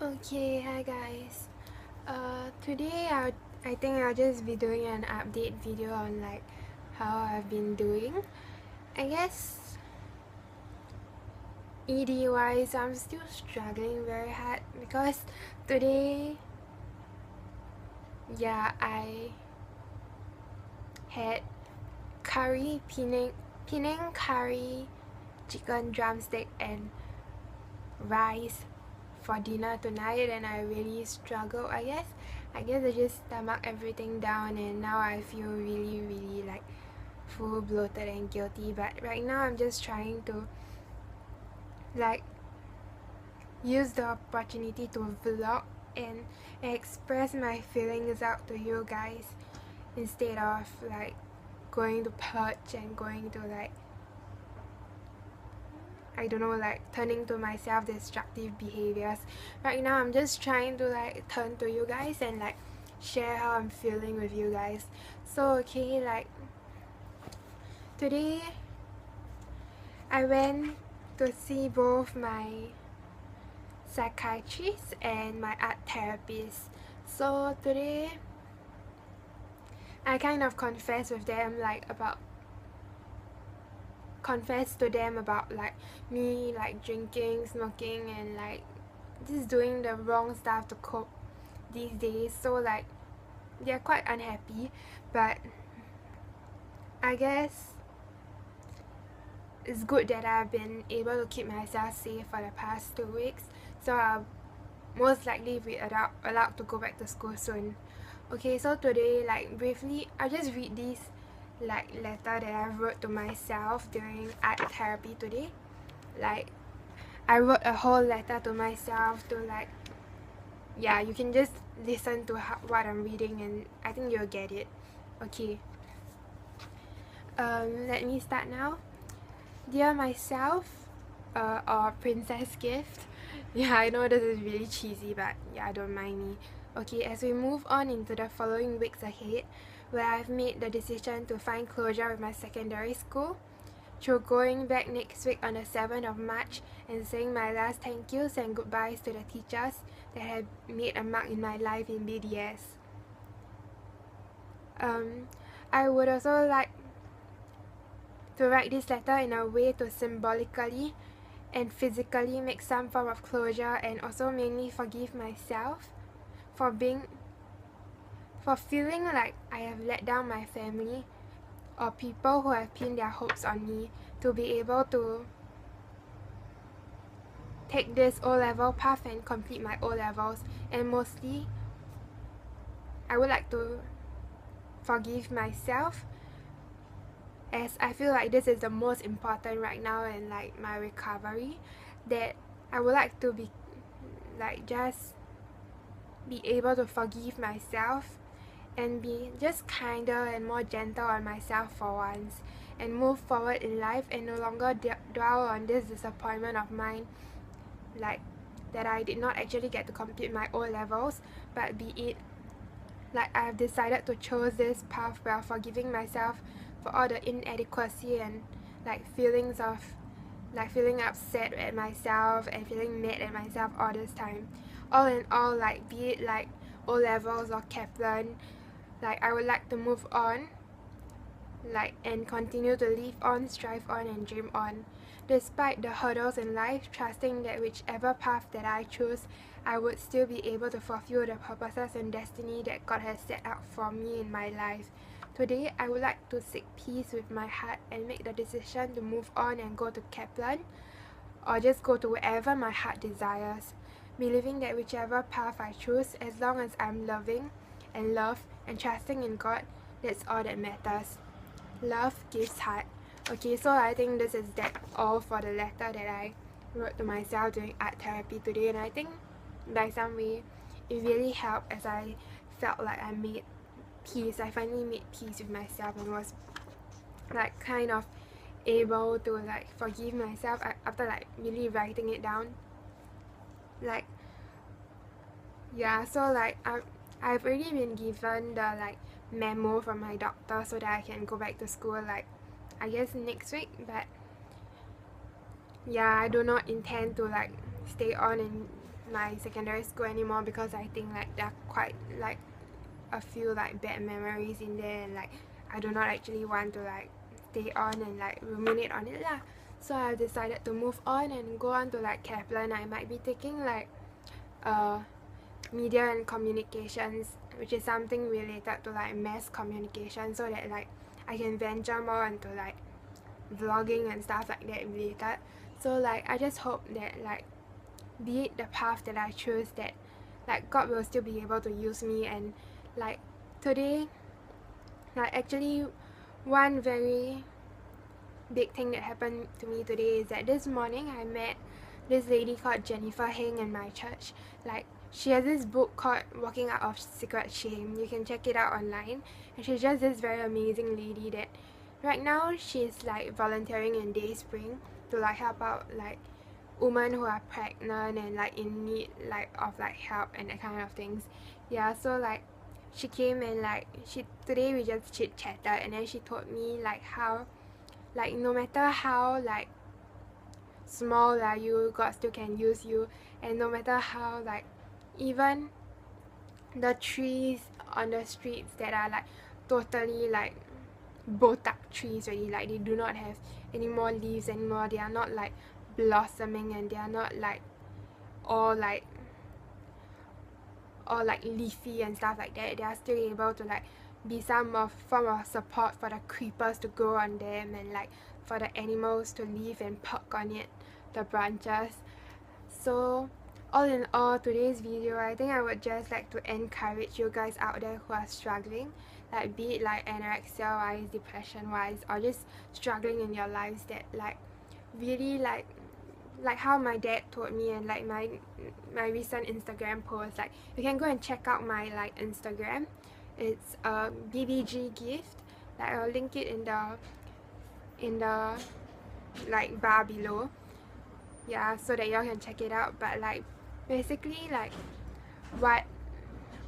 Okay, hi guys. Today I think I'll just be doing an update video on like how I've been doing. I guess ED wise I'm still struggling very hard because today I had Penang curry, chicken drumstick and rice for dinner tonight, and I really struggled. I guess I just stomach everything down, and now I feel really like full, bloated and guilty. But right now I'm just trying to like use the opportunity to vlog and express my feelings out to you guys instead of like going to purge and going to like, I don't know, like turning to my self-destructive behaviors. Right now I'm just trying to like turn to you guys and like share how I'm feeling with you guys. So okay, like today I went to see both my psychiatrist and my art therapist. So today I kind of confessed to them about like me like drinking, smoking and like just doing the wrong stuff to cope these days. So like they're quite unhappy, but I guess it's good that I've been able to keep myself safe for the past 2 weeks, so I'll most likely be allowed to go back to school soon. Okay, so today like briefly I'll just read this like letter that I wrote to myself during art therapy today. Like I wrote a whole letter to myself to like, yeah, you can just listen to what I'm reading and I think you'll get it. Okay, let me start now. Dear myself, or princess gift. Yeah, I know this is really cheesy, but yeah, don't mind me. Okay, as we move on into the following weeks ahead, where I've made the decision to find closure with my secondary school, through going back next week on the 7th of March and saying my last thank yous and goodbyes to the teachers that have made a mark in my life in BDS. I would also like to write this letter in a way to symbolically and physically make some form of closure, and also mainly forgive myself for feeling like I have let down my family or people who have pinned their hopes on me to be able to take this O-level path and complete my O-levels. And mostly I would like to forgive myself, as I feel like this is the most important right now in like my recovery, that I would like to be like just be able to forgive myself and be just kinder and more gentle on myself for once, and move forward in life and no longer dwell on this disappointment of mine, like that I did not actually get to complete my O-levels, but be it like I've decided to choose this path while forgiving myself for all the inadequacy and like feelings of like feeling upset at myself and feeling mad at myself all this time. All in all, like be it like O-levels or Kaplan, like I would like to move on, like, and continue to live on, strive on and dream on despite the hurdles in life, trusting that whichever path that I choose, I would still be able to fulfill the purposes and destiny that God has set out for me in my life. Today, I would like to seek peace with my heart and make the decision to move on and go to Kaplan, or just go to wherever my heart desires, believing that whichever path I choose, as long as I'm loving and love and trusting in God, that's all that matters. Love gives heart. Okay, so I think this is that all for the letter that I wrote to myself during art therapy today, and I think by some way it really helped, as I felt like I made peace. I finally made peace with myself and was like kind of able to like forgive myself after like really writing it down. Like yeah, so like I've already been given the like memo from my doctor so that I can go back to school like I guess next week, but yeah, I do not intend to like stay on and my secondary school anymore because I think like there are quite like a few like bad memories in there, and like I do not actually want to like stay on and like ruminate on it lah. So I decided to move on and go on to like Kaplan. I might be taking like media and communications, which is something related to like mass communication, so that like I can venture more into like vlogging and stuff like that related. So like I just hope that like be it the path that I choose, that like God will still be able to use me. And like today, like actually one very big thing that happened to me today is that this morning I met this lady called Jennifer Heng in my church. Like she has this book called Walking Out of Secret Shame. You can check it out online, and she's just this very amazing lady that right now she's like volunteering in Dayspring to like help out like women who are pregnant and like in need like of like help and that kind of things. Yeah, so like she came and like today we just chit chatted, and then she told me like how like no matter how like small that you, God still can use you, and no matter how like even the trees on the streets that are like totally like botak trees already, like they do not have any more leaves anymore, they are not like blossoming, and they are not like all like leafy and stuff like that, they are still able to like be some form of support for the creepers to grow on them, and like for the animals to live and perk on it, the branches. So all in all, today's video, I think I would just like to encourage you guys out there who are struggling, like be it like anorexia wise, depression wise, or just struggling in your lives, that like really like how my dad told me, and like my recent Instagram post, like you can go and check out my like Instagram. It's BBG gift, like I'll link it in the like bar below, yeah, so that y'all can check it out. But like basically like what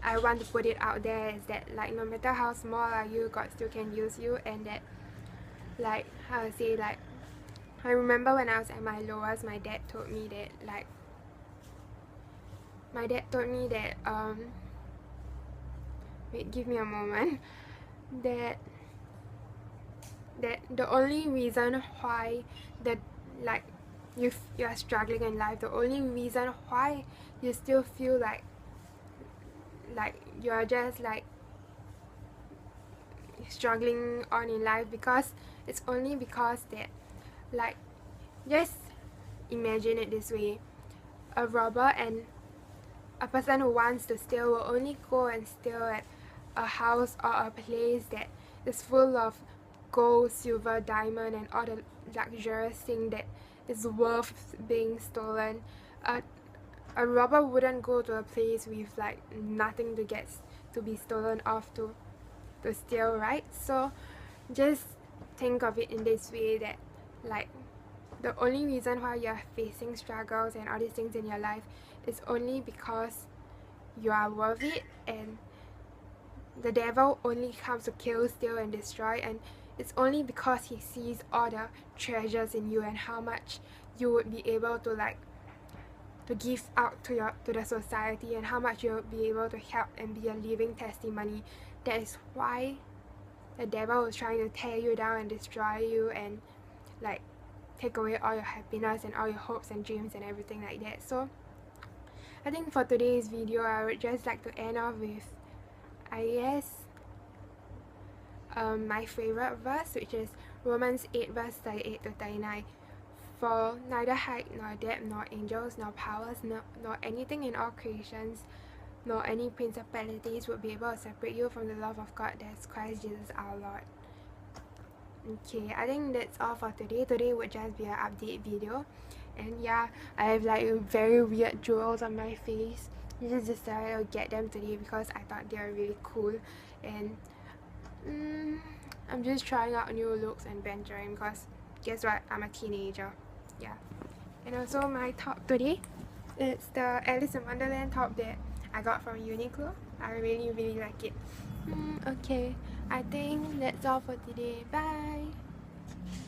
I want to put it out there is that like no matter how small are you, God still can use you. And that like how to say, like I remember when I was at my lowest, my dad told me that wait, give me a moment, that the only reason why you are struggling in life, the only reason why you still feel like you are just like struggling on in life, because it's only because that like, just imagine it this way, a robber and a person who wants to steal will only go and steal at a house or a place that is full of gold, silver, diamond, and all the luxurious thing that is worth being stolen. A robber wouldn't go to a place with like nothing to be stolen off to steal, right? So just think of it in this way, that like the only reason why you're facing struggles and all these things in your life is only because you are worth it, and the devil only comes to kill, steal, and destroy, and it's only because he sees all the treasures in you and how much you would be able to like to give out to the society, and how much you'll be able to help and be a living testimony. That is why the devil is trying to tear you down and destroy you, and like take away all your happiness and all your hopes and dreams and everything like that. So I think for today's video, I would just like to end off with, I guess, my favorite verse, which is Romans 8 verse 38 to 39. For neither height nor depth nor angels nor powers nor anything in all creations nor any principalities would be able to separate you from the love of God that is Christ Jesus our Lord. Okay, I think that's all for today. Today would just be an update video, and yeah, I have like very weird jewels on my face. I just decided to get them today because I thought they were really cool, and I'm just trying out new looks and venturing, because guess what, I'm a teenager. Yeah. And also my top today, it's the Alice in Wonderland top that I got from Uniqlo. I really like it. Okay, I think that's all for today. Bye.